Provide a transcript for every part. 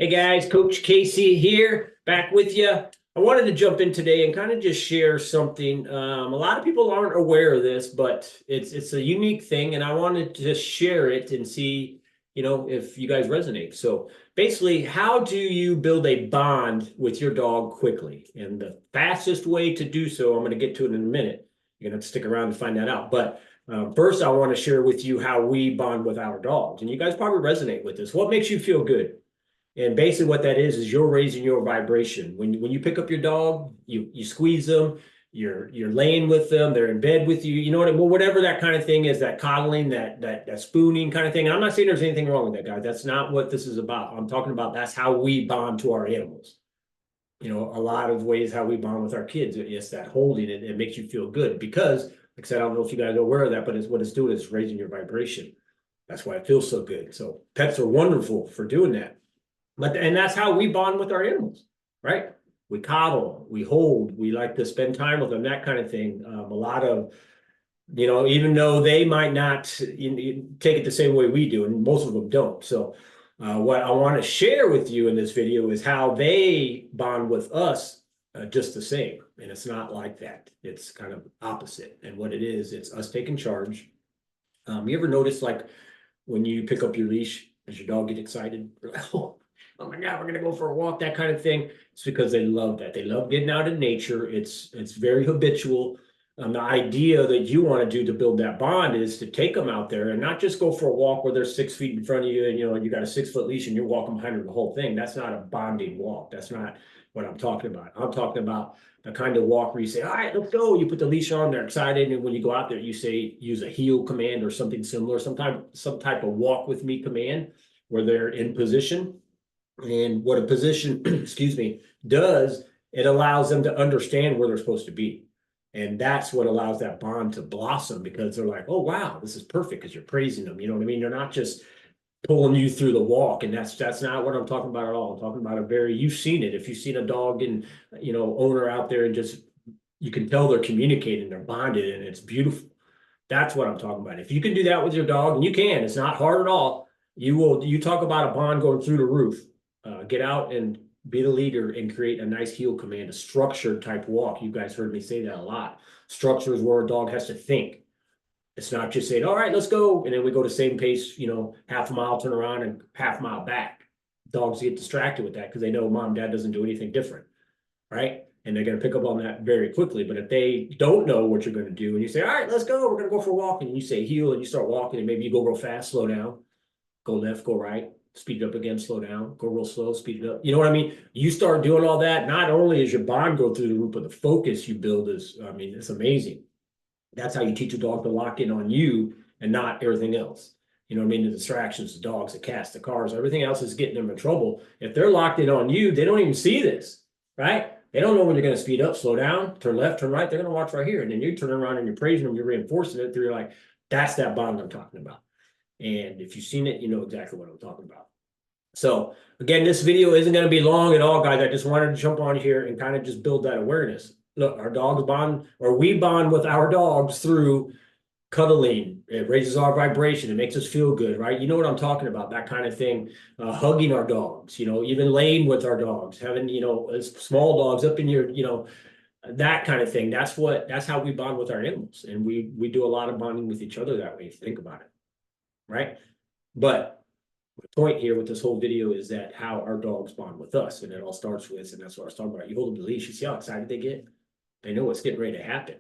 Hey guys, Coach Casey here, back with you. I wanted to jump in today and kind of just share something. A lot of people aren't aware of this, but it's a unique thing, and I wanted to just share it and see, if you guys resonate. So basically, how do you build a bond with your dog quickly? And the fastest way to do so, I'm going to get to it in a minute. You're going to have to stick around to find that out. But first, I want to share with you how we bond with our dogs, and you guys probably resonate with this. What makes you feel good? And basically what that is you're raising your vibration. When you pick up your dog, you squeeze them, you're laying with them, they're in bed with you, you know what I mean? Well, whatever that kind of thing is, that coddling, that spooning kind of thing. And I'm not saying there's anything wrong with that, guys. That's not what this is about. I'm talking about that's how we bond to our animals. A lot of ways how we bond with our kids. It's that holding it. It makes you feel good because, like I said, I don't know if you guys are aware of that, but what it's doing is raising your vibration. That's why it feels so good. So pets are wonderful for doing that. And that's how we bond with our animals, right? We coddle, we hold, we like to spend time with them, that kind of thing. A lot of, even though they might not take it the same way we do, and most of them don't. So what I want to share with you in this video is how they bond with us just the same. And it's not like that. It's kind of opposite. And what it is, it's us taking charge. You ever notice, like, when you pick up your leash, does your dog get excited? Oh my God, we're gonna go for a walk, that kind of thing. It's because they love that. They love getting out in nature. It's very habitual. The idea that you want to do to build that bond is to take them out there and not just go for a walk where they're 6 feet in front of you and you got a 6 foot leash and you're walking behind them the whole thing. That's not a bonding walk. That's not what I'm talking about. I'm talking about the kind of walk where you say, all right, let's go. You put the leash on, they're excited. And when you go out there, you say, use a heel command or something similar, some type of walk with me command where they're in position. And what a position, excuse me, does, it allows them to understand where they're supposed to be. And that's what allows that bond to blossom because they're like, oh, wow, this is perfect because you're praising them. You know what I mean? They're not just pulling you through the walk. And that's not what I'm talking about at all. I'm talking about you've seen it. If you've seen a dog and, owner out there and just, you can tell they're communicating, they're bonded, and it's beautiful. That's what I'm talking about. If you can do that with your dog, and you can, it's not hard at all. You talk about a bond going through the roof. Get out and be the leader and create a nice heel command, a structured type walk. You guys heard me say that a lot. Structure is where a dog has to think. It's not just saying, all right, let's go. And then we go the same pace, half a mile, turn around and half mile back. Dogs get distracted with that because they know mom and dad doesn't do anything different, right? And they're going to pick up on that very quickly. But if they don't know what you're going to do and you say, all right, let's go, we're going to go for a walk. And you say heel and you start walking and maybe you go real fast, slow down, go left, go right, speed it up again, slow down, go real slow, speed it up. You know what I mean? You start doing all that, not only is your bond go through the roof, but the focus you build is, it's amazing. That's how you teach a dog to lock in on you and not everything else. You know what I mean? The distractions, the dogs, the cats, the cars, everything else is getting them in trouble. If they're locked in on you, they don't even see this, right? They don't know when they're going to speed up, slow down, turn left, turn right. They're going to watch right here. And then you turn around and you're praising them, you're reinforcing it through, you're like, that's that bond I'm talking about. And if you've seen it, you know exactly what I'm talking about. So again, this video isn't going to be long at all, guys. I just wanted to jump on here and kind of just build that awareness. Look, our dogs bond, or we bond with our dogs through cuddling. It raises our vibration. It makes us feel good, right? You know what I'm talking about, that kind of thing. Hugging our dogs, even laying with our dogs, having, small dogs up in your, that kind of thing. That's how we bond with our animals. And we do a lot of bonding with each other that way, if you think about it, right? But the point here with this whole video is that how our dogs bond with us. And it all starts with, and that's what I was talking about. You hold them the leash, you see how excited they get? They know what's getting ready to happen.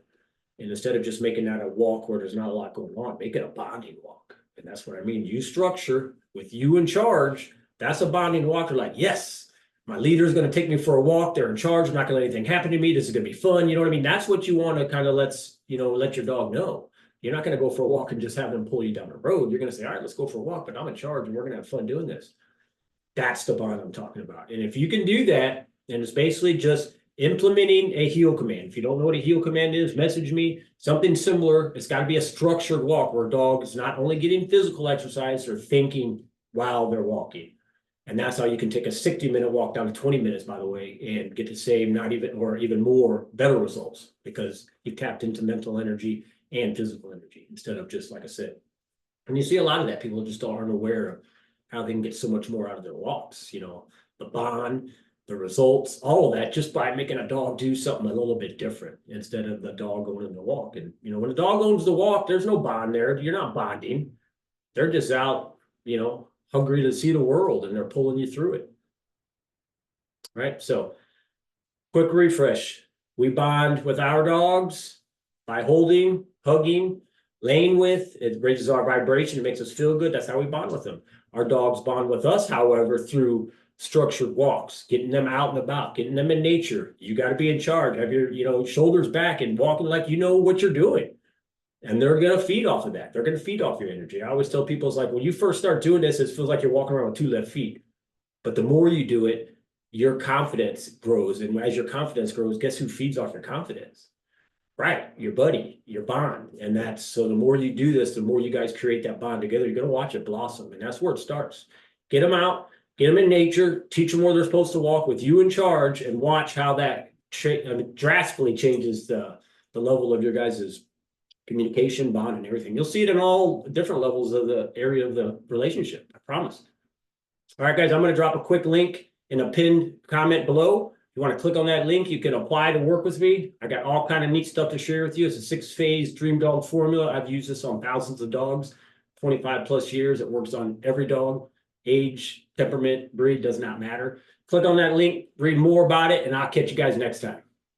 And instead of just making that a walk where there's not a lot going on, make it a bonding walk. And that's what I mean. You structure with you in charge. That's a bonding walk. They're like, yes, my leader is going to take me for a walk. They're in charge. I'm not going to let anything happen to me. This is going to be fun. You know what I mean? That's what you want to kind of let your dog know. You're not going to go for a walk and just have them pull you down the road. You're going to say, all right, let's go for a walk, but I'm in charge and we're going to have fun doing this. That's the bond I'm talking about. And if you can do that, then it's basically just implementing a heel command. If you don't know what a heel command is, message me. Something similar. It's got to be a structured walk where a dog is not only getting physical exercise, they're thinking while they're walking. And that's how you can take a 60-minute walk down to 20 minutes, by the way, and get the same, not even, or even more better results because you've tapped into mental energy and physical energy instead of just, like I said. And you see a lot of that. People just aren't aware of how they can get so much more out of their walks. the bond, the results, all of that, just by making a dog do something a little bit different instead of the dog owning the walk. And, you know, when a dog owns the walk, there's no bond there. You're not bonding. They're just out, you know, hungry to see the world, and they're pulling you through it. Right? So, quick refresh. We bond with our dogs by holding, hugging, laying with. It raises our vibration. It makes us feel good. That's how we bond with them. Our dogs bond with us, however, through structured walks, getting them out and about, getting them in nature. You got to be in charge. Have your, you know, shoulders back and walking like you know what you're doing. And they're going to feed off of that. They're going to feed off your energy. I always tell people, it's like when you first start doing this, it feels like you're walking around with two left feet. But the more you do it, your confidence grows. And as your confidence grows, guess who feeds off your confidence? Right, your buddy, your bond. And that's, so the more you do this, the more you guys create that bond together, you're going to watch it blossom. And that's where it starts. Get them out, get them in nature, teach them where they're supposed to walk with you in charge, and watch how that drastically changes the level of your guys' communication, bond, and everything. You'll see it in all different levels of the area of the relationship. I promise. All right, guys, I'm going to drop a quick link in a pinned comment below. If you want to click on that link, you can apply to work with me. I got all kind of neat stuff to share with you. It's a 6-phase Dream Dog formula. I've used this on thousands of dogs, 25 plus years. It works on every dog, age, temperament, breed, does not matter. Click on that link, read more about it, and I'll catch you guys next time.